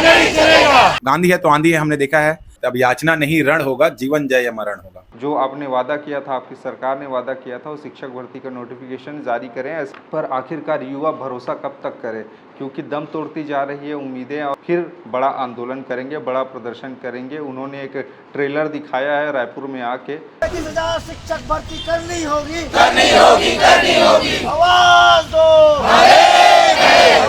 नहीं चलेगा। गांधी है तो आंधी है, हमने देखा है। अब याचना नहीं रण होगा, जीवन जय या मरण होगा। जो आपने वादा किया था, आपकी सरकार ने वादा किया था, वो शिक्षक भर्ती का नोटिफिकेशन जारी करें। इस पर आखिरकार युवा भरोसा कब तक करे, क्योंकि दम तोड़ती जा रही है उम्मीदें और फिर बड़ा आंदोलन करेंगे, बड़ा प्रदर्शन करेंगे। उन्होंने एक ट्रेलर दिखाया है रायपुर में आके। 35,000 शिक्षक भर्ती करनी होगी, करनी होगी, करनी होगी। आवाज दो।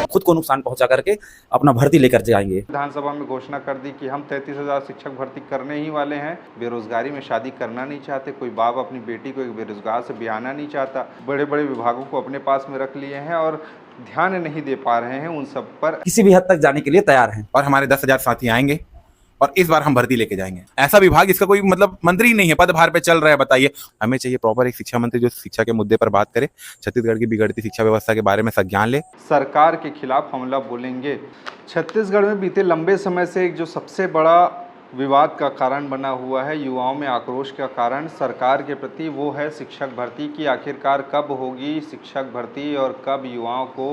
खुद को नुकसान पहुंचा करके अपना भर्ती लेकर जाएंगे। विधानसभा में घोषणा कर दी कि हम 33,000 शिक्षक भर्ती करने ही वाले हैं। बेरोजगारी में शादी करना नहीं चाहते, कोई बाप अपनी बेटी को एक बेरोजगार से ब्याहना नहीं चाहता। बड़े बड़े विभागों को अपने पास में रख लिए हैं और ध्यान नहीं दे पा रहे हैं उन सब पर। किसी भी हद तक जाने के लिए तैयार हैं। और हमारे 10,000 साथी आएंगे और इस बार हम भर्ती लेके जाएंगे। ऐसा विभाग, इसका कोई मतलब मंत्री ही नहीं है, पदभार पे चल रहा है। बताइए, हमें चाहिए प्रॉपर एक शिक्षा मंत्री जो शिक्षा के मुद्दे पर बात करे, छत्तीसगढ़ की बिगड़ती शिक्षा व्यवस्था के बारे में संज्ञान ले। सरकार के खिलाफ हमला बोलेंगे। छत्तीसगढ़ में बीते लंबे समय से एक जो सबसे बड़ा विवाद का कारण बना हुआ है, युवाओं में आक्रोश का कारण सरकार के प्रति, वो है शिक्षक भर्ती की आखिरकार कब होगी शिक्षक भर्ती और कब युवाओं को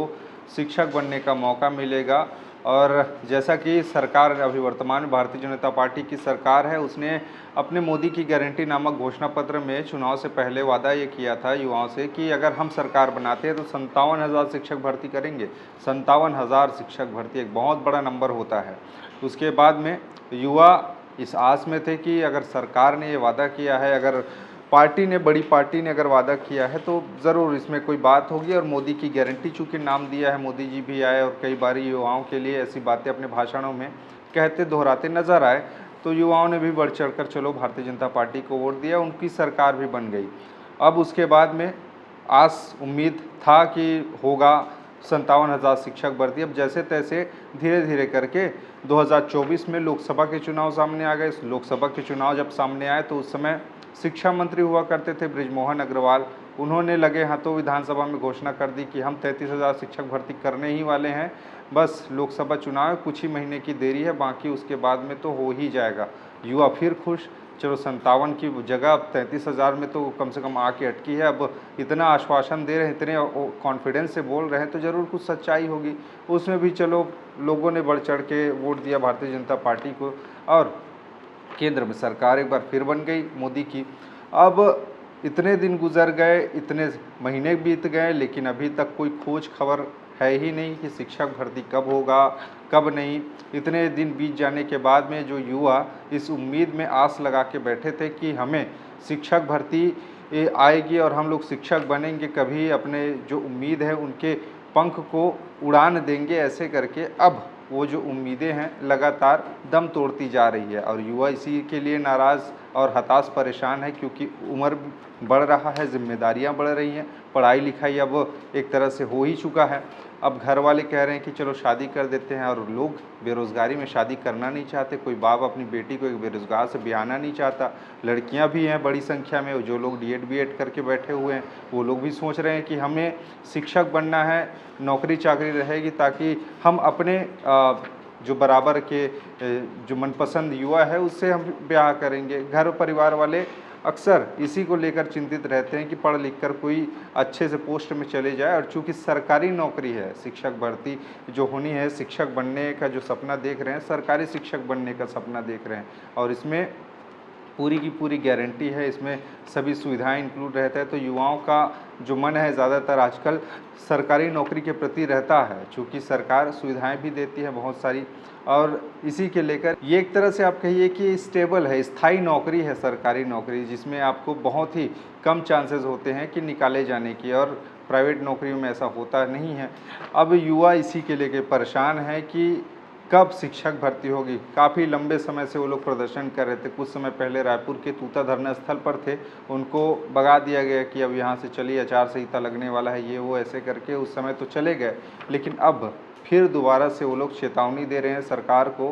शिक्षक बनने का मौका मिलेगा। और जैसा कि सरकार अभी वर्तमान में भारतीय जनता पार्टी की सरकार है, उसने अपने मोदी की गारंटी नामक घोषणा पत्र में चुनाव से पहले वादा ये किया था युवाओं से कि अगर हम सरकार बनाते हैं तो 57,000 शिक्षक भर्ती करेंगे। 57,000 शिक्षक भर्ती एक बहुत बड़ा नंबर होता है। उसके बाद में युवा इस आस में थे कि अगर सरकार ने ये वादा किया है, अगर पार्टी ने, बड़ी पार्टी ने अगर वादा किया है तो ज़रूर इसमें कोई बात होगी। और मोदी की गारंटी चूँकि नाम दिया है, मोदी जी भी आए और कई बार युवाओं के लिए ऐसी बातें अपने भाषणों में कहते दोहराते नज़र आए, तो युवाओं ने भी बढ़ चढ़ कर चलो भारतीय जनता पार्टी को वोट दिया, उनकी सरकार भी बन गई। अब उसके बाद में आस उम्मीद था कि होगा 57,000 शिक्षक भर्ती। अब जैसे तैसे धीरे धीरे करके 2024 में लोकसभा के चुनाव सामने आ गए। लोकसभा के चुनाव जब सामने आए तो उस समय शिक्षा मंत्री हुआ करते थे बृजमोहन अग्रवाल। उन्होंने लगे हाथों विधानसभा में घोषणा कर दी कि हम 33,000 शिक्षक भर्ती करने ही वाले हैं। बस लोकसभा चुनाव कुछ ही महीने की देरी है, बाकी उसके बाद में तो हो ही जाएगा। युवा फिर खुश, चलो 57 की जगह अब 33,000 में तो कम से कम आके अटकी है। अब इतना आश्वासन दे रहे हैं, इतने कॉन्फिडेंस से बोल रहे हैं, तो ज़रूर कुछ सच्चाई होगी। उसमें भी चलो लोगों ने बढ़ चढ़ के वोट दिया भारतीय जनता पार्टी को और केंद्र में सरकार एक बार फिर बन गई मोदी की। अब इतने दिन गुजर गए, इतने महीने बीत गए, लेकिन अभी तक कोई खोज खबर है ही नहीं कि शिक्षक भर्ती कब होगा, कब नहीं। इतने दिन बीत जाने के बाद में जो युवा इस उम्मीद में आस लगा के बैठे थे कि हमें शिक्षक भर्ती आएगी और हम लोग शिक्षक बनेंगे, कभी अपने जो उम्मीद है उनके पंख को उड़ान देंगे, ऐसे करके अब वो जो उम्मीदें हैं लगातार दम तोड़ती जा रही है। और युवा इसी के लिए नाराज़ और हताश परेशान है, क्योंकि उम्र बढ़ रहा है, जिम्मेदारियां बढ़ रही हैं, पढ़ाई लिखाई अब एक तरह से हो ही चुका है। अब घर वाले कह रहे हैं कि चलो शादी कर देते हैं, और लोग बेरोज़गारी में शादी करना नहीं चाहते। कोई बाप अपनी बेटी को एक बेरोज़गार से ब्याहना नहीं चाहता। लड़कियां भी हैं बड़ी संख्या में, जो लोग डीएड बीएड करके बैठे हुए हैं, वो लोग भी सोच रहे हैं कि हमें शिक्षक बनना है, नौकरी चाकरी रहेगी ताकि हम अपने जो बराबर के जो मनपसंद युवा है उससे हम ब्याह करेंगे। घर परिवार वाले अक्सर इसी को लेकर चिंतित रहते हैं कि पढ़ लिख कर कोई अच्छे से पोस्ट में चले जाए। और चूँकि सरकारी नौकरी है, शिक्षक भर्ती जो होनी है, शिक्षक बनने का जो सपना देख रहे हैं, सरकारी शिक्षक बनने का सपना देख रहे हैं, और इसमें पूरी की पूरी गारंटी है, इसमें सभी सुविधाएं इंक्लूड रहता है। तो युवाओं का जो मन है ज़्यादातर आजकल सरकारी नौकरी के प्रति रहता है, चूँकि सरकार सुविधाएं भी देती है बहुत सारी, और इसी के लेकर ये एक तरह से आप कहिए कि स्टेबल है, स्थायी नौकरी है सरकारी नौकरी, जिसमें आपको बहुत ही कम चांसेस होते हैं कि निकाले जाने की, और प्राइवेट नौकरियों में ऐसा होता नहीं है। अब युवा इसी के लेकर परेशान है कि कब शिक्षक भर्ती होगी। काफ़ी लंबे समय से वो लोग प्रदर्शन कर रहे थे। कुछ समय पहले रायपुर के तूता धरना स्थल पर थे, उनको भगा दिया गया कि अब यहाँ से चलिए, आचार संहिता लगने वाला है, ये वो ऐसे करके उस समय तो चले गए। लेकिन अब फिर दोबारा से वो लोग चेतावनी दे रहे हैं सरकार को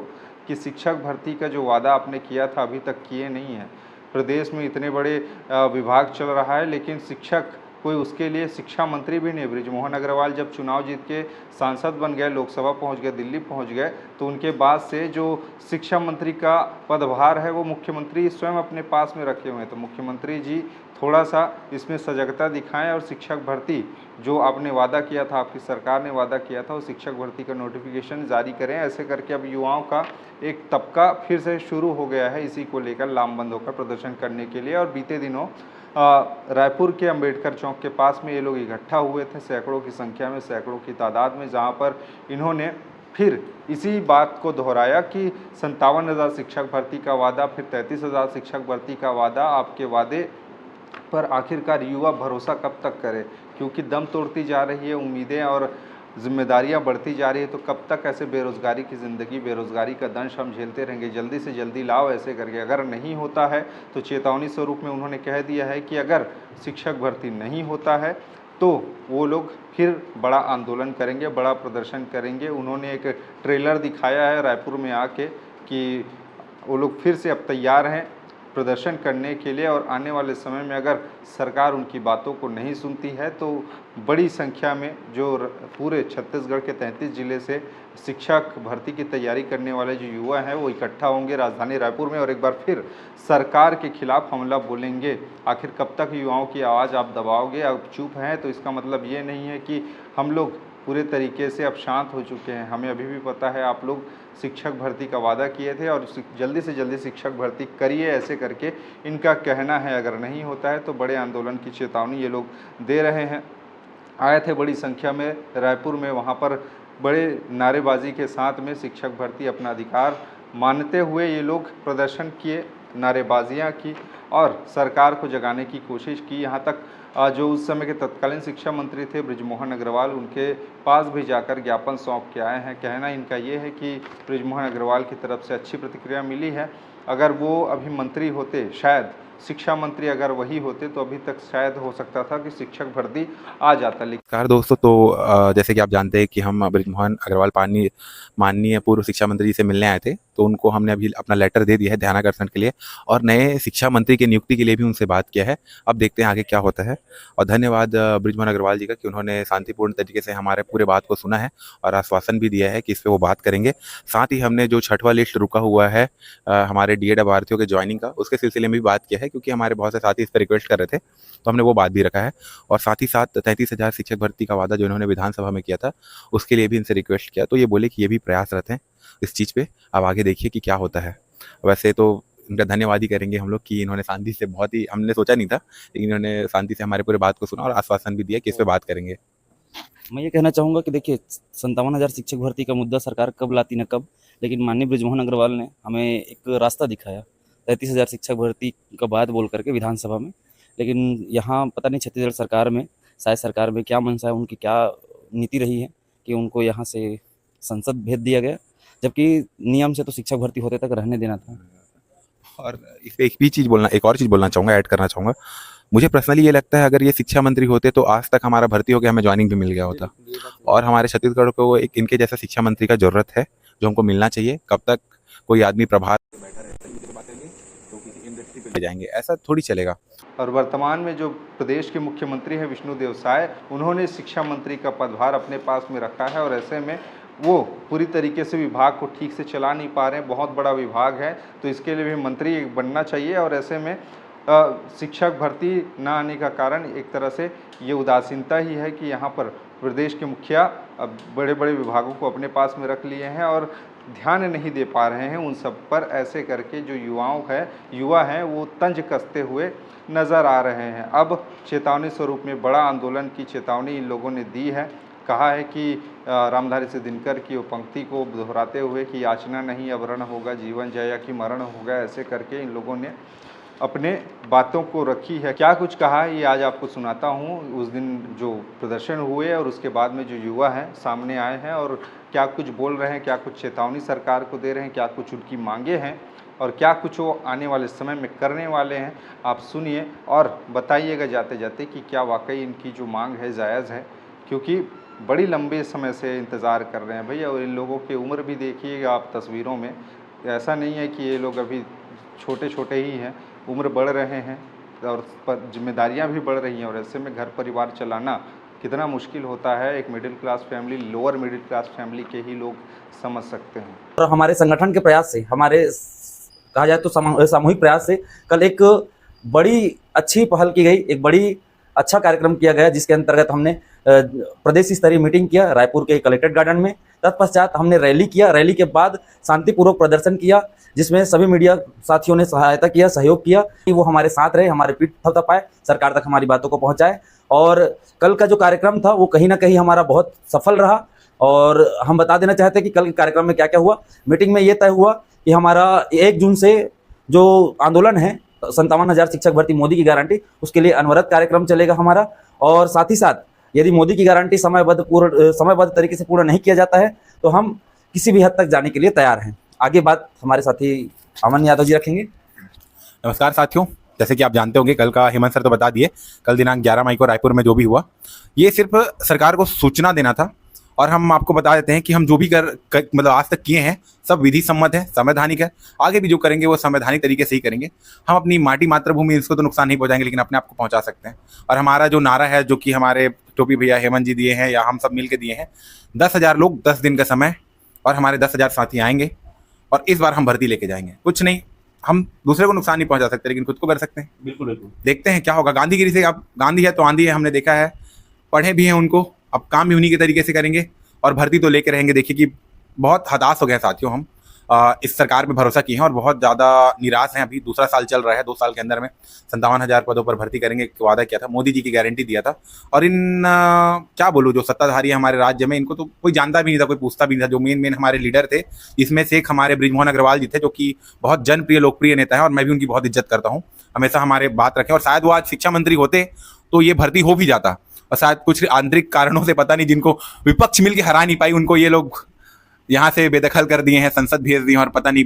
कि शिक्षक भर्ती का जो वादा आपने किया था अभी तक किए नहीं है। प्रदेश में इतने बड़े विभाग चल रहा है, लेकिन शिक्षक कोई उसके लिए शिक्षा मंत्री भी नहीं। बृजमोहन अग्रवाल जब चुनाव जीत के सांसद बन गए, लोकसभा पहुंच गए, दिल्ली पहुंच गए, तो उनके बाद से जो शिक्षा मंत्री का पदभार है वो मुख्यमंत्री स्वयं अपने पास में रखे हुए हैं। तो मुख्यमंत्री जी थोड़ा सा इसमें सजगता दिखाएं और शिक्षक भर्ती जो आपने वादा किया था, आपकी सरकार ने वादा किया था, वो शिक्षक भर्ती का नोटिफिकेशन जारी करें। ऐसे करके अब युवाओं का एक तबका फिर से शुरू हो गया है इसी को लेकर लामबंद होकर प्रदर्शन करने के लिए। और बीते दिनों रायपुर के अंबेडकर चौक के पास में ये लोग इकट्ठा हुए थे, सैकड़ों की संख्या में, सैकड़ों की तादाद में, जहाँ पर इन्होंने फिर इसी बात को दोहराया कि 57,000 शिक्षक भर्ती का वादा, फिर 33,000 शिक्षक भर्ती का वादा, आपके वादे पर आखिरकार युवा भरोसा कब तक करे, क्योंकि दम तोड़ती जा रही है उम्मीदें और जिम्मेदारियां बढ़ती जा रही है। तो कब तक ऐसे बेरोज़गारी की ज़िंदगी, बेरोज़गारी का दंश हम झेलते रहेंगे। जल्दी से जल्दी लाओ ऐसे करके। अगर नहीं होता है तो चेतावनी स्वरूप में उन्होंने कह दिया है कि अगर शिक्षक भर्ती नहीं होता है तो वो लोग फिर बड़ा आंदोलन करेंगे, बड़ा प्रदर्शन करेंगे। उन्होंने एक ट्रेलर दिखाया है रायपुर में आके कि वो लोग फिर से अब तैयार हैं प्रदर्शन करने के लिए। और आने वाले समय में अगर सरकार उनकी बातों को नहीं सुनती है तो बड़ी संख्या में जो पूरे छत्तीसगढ़ के 33 जिले से शिक्षक भर्ती की तैयारी करने वाले जो युवा हैं वो इकट्ठा होंगे राजधानी रायपुर में और एक बार फिर सरकार के खिलाफ हमला बोलेंगे। आखिर कब तक युवाओं की आवाज़ आप दबाओगे? अब चुप हैं तो इसका मतलब ये नहीं है कि हम लोग पूरे तरीके से अब शांत हो चुके हैं। हमें अभी भी पता है आप लोग शिक्षक भर्ती का वादा किए थे और जल्दी से जल्दी शिक्षक भर्ती करिए ऐसे करके इनका कहना है। अगर नहीं होता है तो बड़े आंदोलन की चेतावनी ये लोग दे रहे हैं। आए थे बड़ी संख्या में रायपुर में, वहाँ पर बड़े नारेबाजी के साथ में शिक्षक भर्ती अपना अधिकार मानते हुए ये लोग प्रदर्शन किए, नारेबाजियाँ की और सरकार को जगाने की कोशिश की। यहाँ तक जो उस समय के तत्कालीन शिक्षा मंत्री थे बृजमोहन अग्रवाल, उनके पास भी जाकर ज्ञापन सौंप के आए हैं। कहना इनका ये है कि बृजमोहन अग्रवाल की तरफ से अच्छी प्रतिक्रिया मिली है। अगर वो अभी मंत्री होते, शायद शिक्षा मंत्री अगर वही होते तो अभी तक शायद हो सकता था कि शिक्षक भर्ती आ जाता। नमस्कार दोस्तों, तो जैसे कि आप जानते हैं कि हम बृजमोहन अग्रवाल माननीय पूर्व शिक्षा मंत्री जी से मिलने आए थे, तो उनको हमने अभी अपना लेटर दे दिया है ध्यानाकर्षण के लिए और नए शिक्षा मंत्री की नियुक्ति के लिए भी उनसे बात किया है। अब देखते हैं आगे क्या होता है। और धन्यवाद बृजमोहन अग्रवाल जी का कि उन्होंने शांतिपूर्ण तरीके से हमारे पूरे बात को सुना है और आश्वासन भी दिया है कि इस पर वो बात करेंगे। साथ ही हमने जो 6वां लिस्ट रुका हुआ है हमारे DED अभ्यर्थियों के ज्वाइनिंग का, उसके सिलसिले में भी बात किया है, क्योंकि हमारे बहुत से साथी इस पर रिक्वेस्ट कर रहे थे, तो हमने वो बात भी रखा है। और साथ ही साथ 33,000 शिक्षक भर्ती का वादा जो इन्होंने विधानसभा में किया था उसके लिए भी इनसे रिक्वेस्ट किया, तो ये बोले कि ये भी प्रयासरत हैं इस चीज़ पे। अब आगे देखिए कि क्या होता है। वैसे तो इनका धन्यवाद ही करेंगे हम लोग कि इन्होंने शांति से, बहुत ही हमने सोचा नहीं था, लेकिन इन्होंने शांति से हमारे पूरे बात को सुना और आश्वासन भी दिया कि इस पर बात करेंगे। मैं ये कहना चाहूँगा कि देखिए 57,000 शिक्षक भर्ती का मुद्दा सरकार कब लाती न कब, लेकिन माननीय बृजमोहन अग्रवाल ने हमें एक रास्ता दिखाया 33,000 शिक्षक भर्ती का बात बोल करके विधानसभा में। लेकिन यहाँ पता नहीं छत्तीसगढ़ सरकार में, शायद सरकार में क्या मंशा है, उनकी क्या नीति रही है कि उनको यहाँ से संसद भेज दिया गया, जबकि नियम से तो शिक्षक भर्ती होते तक रहने देना था। और इस पे एक और चीज़ बोलना चाहूँगा, ऐड करना चाहूँगा। मुझे पर्सनली ये लगता है अगर ये शिक्षा मंत्री होते तो आज तक हमारा भर्ती हो गया, हमें ज्वाइनिंग भी मिल गया होता। और हमारे छत्तीसगढ़ को एक इनके जैसा शिक्षा मंत्री का ज़रूरत है जो हमको मिलना चाहिए। कब तक कोई आदमी प्रभात बैठा रहता है तो किसी इंडस्ट्री पे ले जाएंगे, ऐसा थोड़ी चलेगा। और वर्तमान में जो प्रदेश के मुख्यमंत्री हैं विष्णुदेव साय, उन्होंने शिक्षा मंत्री का पदभार अपने पास में रखा है और ऐसे में वो पूरी तरीके से विभाग को ठीक से चला नहीं पा रहे हैं। बहुत बड़ा विभाग है तो इसके लिए भी मंत्री बनना चाहिए और ऐसे में शिक्षक भर्ती न आने का कारण एक तरह से ये उदासीनता ही है कि यहाँ पर प्रदेश के मुखिया अब बड़े बड़े विभागों को अपने पास में रख लिए हैं और ध्यान नहीं दे पा रहे हैं उन सब पर। ऐसे करके जो युवा हैं वो तंज कसते हुए नज़र आ रहे हैं। अब चेतावनी स्वरूप में बड़ा आंदोलन की चेतावनी इन लोगों ने दी है। कहा है कि रामधारी से दिनकर की वो पंक्ति को दोहराते हुए कि याचना नहीं अब रण होगा, जीवन जया कि मरण होगा, ऐसे करके इन लोगों ने अपने बातों को रखी है। क्या कुछ कहा है ये आज आपको सुनाता हूँ। उस दिन जो प्रदर्शन हुए और उसके बाद में जो युवा हैं सामने आए हैं और क्या कुछ बोल रहे हैं, क्या कुछ चेतावनी सरकार को दे रहे हैं, क्या कुछ उनकी मांगे हैं और क्या कुछ वो आने वाले समय में करने वाले हैं। आप सुनिए और बताइएगा जाते जाते कि क्या वाकई इनकी जो मांग है जायज़ है, क्योंकि बड़ी लंबे समय से इंतज़ार कर रहे हैं भैया। और इन लोगों की उम्र भी देखिएगा आप तस्वीरों में, ऐसा नहीं है कि ये लोग अभी छोटे छोटे ही हैं, उम्र बढ़ रहे हैं। और पर जिम्मेदारियां भी बढ़ रही हैं, और ऐसे में घर परिवार चलाना कितना मुश्किल होता है एक middle class family, lower middle class family के ही लोग समझ सकते हैं। और हमारे संगठन के प्रयास से, हमारे कहा जाए तो सामूहिक प्रयास से कल एक बड़ी अच्छी पहल की गई, एक बड़ी अच्छा कार्यक्रम किया गया, जिसके अंतर्गत हमने प्रदेश स्तरीय मीटिंग किया रायपुर के कलेक्ट्रेट गार्डन में। तत्पश्चात हमने रैली किया, रैली के बाद शांतिपूर्वक प्रदर्शन किया, जिसमें सभी मीडिया साथियों ने सहायता किया, सहयोग किया कि वो हमारे साथ रहे, हमारे पीठ थपथपाए, सरकार तक हमारी बातों को पहुंचाए। और कल का जो कार्यक्रम था वो कहीं ना कहीं हमारा बहुत सफल रहा। और हम बता देना चाहते हैं कि कल के कार्यक्रम में क्या क्या हुआ। मीटिंग में ये तय हुआ कि हमारा 1 जून से जो आंदोलन है 57,000 शिक्षक भर्ती मोदी की गारंटी, उसके लिए अनवरत कार्यक्रम चलेगा हमारा। और साथ ही साथ यदि मोदी की गारंटी समयबद्ध तरीके से पूरा नहीं किया जाता है तो हम किसी भी हद तक जाने के लिए तैयार हैं। आगे बात हमारे साथी अमन यादव जी रखेंगे। नमस्कार साथियों, जैसे कि आप जानते होंगे कल का हेमंत सर तो बता दिए, कल दिनांक 11 मई को रायपुर में जो भी हुआ ये सिर्फ सरकार को सूचना देना था। और हम आपको बता देते हैं कि हम जो भी मतलब आज तक किए हैं सब विधि सम्मत है, संवैधानिक है। आगे भी जो करेंगे वो संवैधानिक तरीके से ही करेंगे। हम अपनी माटी मातृभूमि इसको तो नुकसान नहीं पहुंचाएंगे, लेकिन अपने आप को पहुंचा सकते हैं। और हमारा जो नारा है, जो कि हमारे टोपी भैया हेमंत जी दिए हैं या हम सब मिल के दिए हैं, 10,000 लोग 10 दिन का समय, और हमारे 10,000 साथी आएंगे और इस बार हम भर्ती लेके जाएंगे। कुछ नहीं, हम दूसरे को नुकसान नहीं पहुंचा सकते, लेकिन खुद को कर सकते हैं। बिल्कुल बिल्कुल, देखते हैं क्या होगा। गांधीगिरी से, अब गांधी है तो आंधी है, हमने देखा है, पढ़े भी हैं उनको, अब काम भी उन्हीं के तरीके से करेंगे और भर्ती तो लेके रहेंगे। देखिए कि बहुत हताश हो गए साथियों, हम इस सरकार पे भरोसा किए हैं और बहुत ज़्यादा निराश हैं। अभी दूसरा साल चल रहा है, 2 साल के अंदर में 57,000 पदों पर भर्ती करेंगे, एक वादा किया था, मोदी जी की गारंटी दिया था। और इन क्या बोलूँ, जो सत्ताधारी है हमारे राज्य में, इनको तो कोई जानता भी नहीं था, कोई पूछता भी नहीं था। जो मेन हमारे लीडर थे, इसमें से एक हमारे बृजमोहन अग्रवाल जी थे, जो कि बहुत जनप्रिय लोकप्रिय नेता है और मैं भी उनकी बहुत इज्जत करता हूँ, हमेशा हमारे बात रखें। और शायद वो आज शिक्षा मंत्री होते तो ये भर्ती हो भी जाता, और शायद कुछ आंतरिक कारणों से, पता नहीं, जिनको विपक्ष मिलकर हरा नहीं पाई, उनको ये लोग यहाँ से बेदखल कर दिए हैं, संसद भेज दिए, और पता नहीं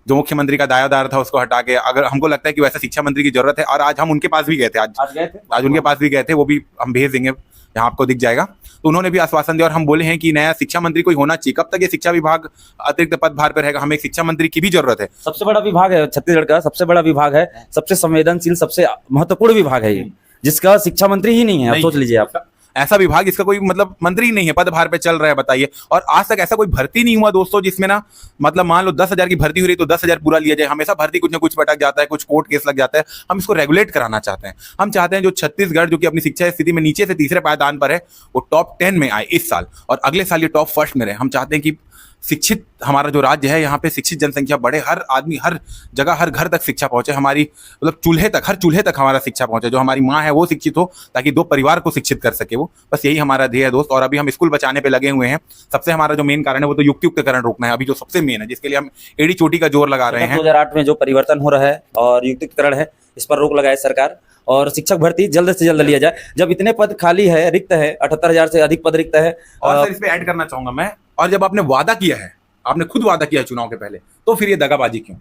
जो मुख्यमंत्री का दायादार था उसको हटा के। अगर हमको लगता है कि वैसे शिक्षा मंत्री की जरूरत है, और आज हम उनके पास भी गए थे, आज उनके पास भी गए थे, वो भी हम भेज देंगे, यहाँ आपको दिख जाएगा। तो उन्होंने भी आश्वासन दिया और हम बोले हैं कि नया शिक्षा मंत्री कोई होना चाहिए। कब तक ये शिक्षा विभाग अतिरिक्त पदभार पर रहेगा? हमें एक शिक्षा मंत्री की भी जरूरत है। सबसे बड़ा विभाग है छत्तीसगढ़ का, सबसे बड़ा विभाग है, सबसे संवेदनशील, सबसे महत्वपूर्ण विभाग है ये, जिसका शिक्षा मंत्री ही नहीं है। आप सोच लीजिए, आप ऐसा विभाग इसका कोई मतलब मंत्री ही नहीं है, पदभार पे चल रहा है, बताइए। और आज तक ऐसा कोई भर्ती नहीं हुआ दोस्तों जिसमें ना, मतलब मान लो 10,000 की भर्ती हो रही तो 10,000 पूरा लिया जाए। हमेशा भर्ती कुछ ना कुछ पटक जाता है, कुछ कोर्ट केस लग जाता है। हम इसको रेगुलेट कराना चाहते हैं। हम चाहते हैं जो छत्तीसगढ़, जो कि अपनी शिक्षा स्थिति में नीचे से तीसरे पायदान पर है, वो टॉप 10 में आए इस साल, और अगले साल ये टॉप 1 में रहे। हम चाहते हैं कि शिक्षित हमारा जो राज्य है, यहाँ पे शिक्षित जनसंख्या बढ़े, हर आदमी, हर जगह, हर घर तक शिक्षा पहुंचे, हमारी मतलब चूल्हे तक, हर चूल्हे तक हमारा शिक्षा पहुंचे। जो हमारी माँ है वो शिक्षित हो, ताकि 2 परिवार को शिक्षित कर सके वो, बस यही हमारा ध्येय है दोस्त। और अभी हम स्कूल बचाने पे लगे हुए हैं। सबसे हमारा जो मेन कारण है वो तो युक्तियुक्तकरण रोकना है, अभी जो सबसे मेन है, जिसके लिए हम एड़ी चोटी का जोर लगा रहे हैं। 2008 में जो परिवर्तन हो रहा है और युक्तियुक्तकरण है, इस पर रोक लगाए सरकार, और शिक्षक भर्ती जल्द से जल्द लिया जाए। जब इतने पद खाली है, रिक्त है, 78,000 से अधिक पद रिक्त है। और सर इस पे ऐड करना चाहूंगा मैं, और जब आपने वादा किया है, आपने खुद वादा किया है चुनाव के पहले, तो फिर ये दगाबाजी क्यों?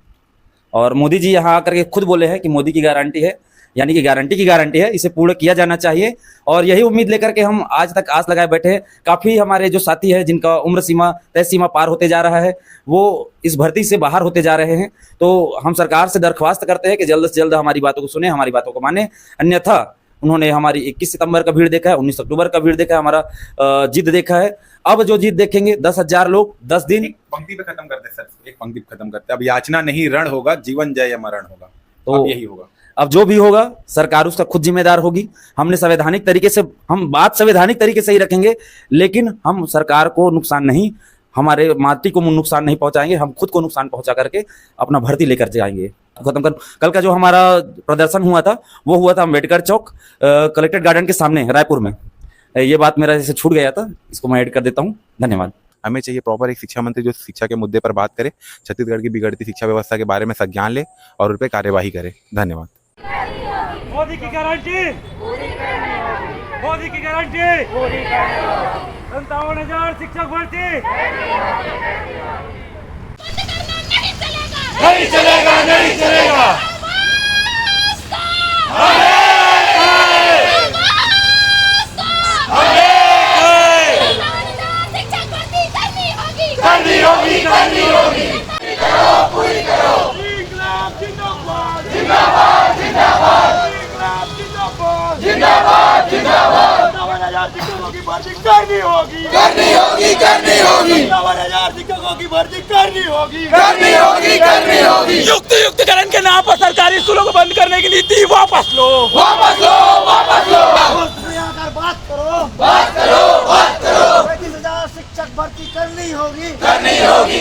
और मोदी जी यहाँ आकर के खुद बोले हैं कि मोदी की गारंटी है, यानी कि गारंटी की गारंटी है, इसे पूर्ण किया जाना चाहिए। और यही उम्मीद लेकर के हम आज तक आस लगाए बैठे हैं। काफ़ी हमारे जो साथी हैं जिनका उम्र सीमा तय सीमा पार होते जा रहा है, वो इस भर्ती से बाहर होते जा रहे हैं। तो हम सरकार से दरख्वास्त करते हैं कि जल्द से जल्द हमारी बातों को सुने, हमारी बातों को माने। अन्यथा उन्होंने हमारी 21 सितंबर का भीड़ देखा है, 19 अक्टूबर का भीड़ देखा है, हमारा जिद देखा है। अब जो जीत देखेंगे, 10,000 लोग 10 दिन। पंक्ति पे खत्म करते सर, एक पंक्ति पे खत्म करते। अब याचना नहीं रण होगा, जीवन जय या मरण होगा, तो यही होगा। अब जो भी होगा सरकार उसका खुद जिम्मेदार होगी। हमने संवैधानिक तरीके से, हम बात संवैधानिक तरीके से ही रखेंगे, लेकिन हम सरकार को नुकसान नहीं, हमारे माटी को नुकसान नहीं पहुंचाएंगे। हम खुद को नुकसान पहुंचा करके अपना भर्ती लेकर जाएंगे, खत्म कर। कल का जो हमारा प्रदर्शन हुआ था वो हुआ था अम्बेडकर चौक, कलेक्ट्रेट गार्डन के सामने रायपुर में। ये बात मेरा जैसे छूट गया था, इसको मैं ऐड कर देता हूँ। धन्यवाद। हमें चाहिए प्रॉपर एक शिक्षा मंत्री जो शिक्षा के मुद्दे पर बात करे, छत्तीसगढ़ की बिगड़ती शिक्षा व्यवस्था के बारे में संज्ञान ले और उन पर कार्यवाही करे। धन्यवाद। मोदी की गारंटी, मोदी की गारंटी, 57,000 शिक्षक भर्ती नहीं चलेगा, नहीं चलेगा। करनी होगी, करनी होगी। पूरी करो, पूरी करो। जिंदाबाद, जिंदाबाद, जिंदाबाद। भर्ती करनी होगी, करनी होगी, करनी होगी। 51,000 शिक्षकों की भर्ती करनी होगी, करनी होगी, करनी होगी। युक्तिकरण के नाम पर सरकारी स्कूलों को बंद करने की नीति वापस लो, वापस लो, वापस लो। आकर बात करो, बात करो, बात करो। 35,000 शिक्षक भर्ती करनी होगी, करनी होगी।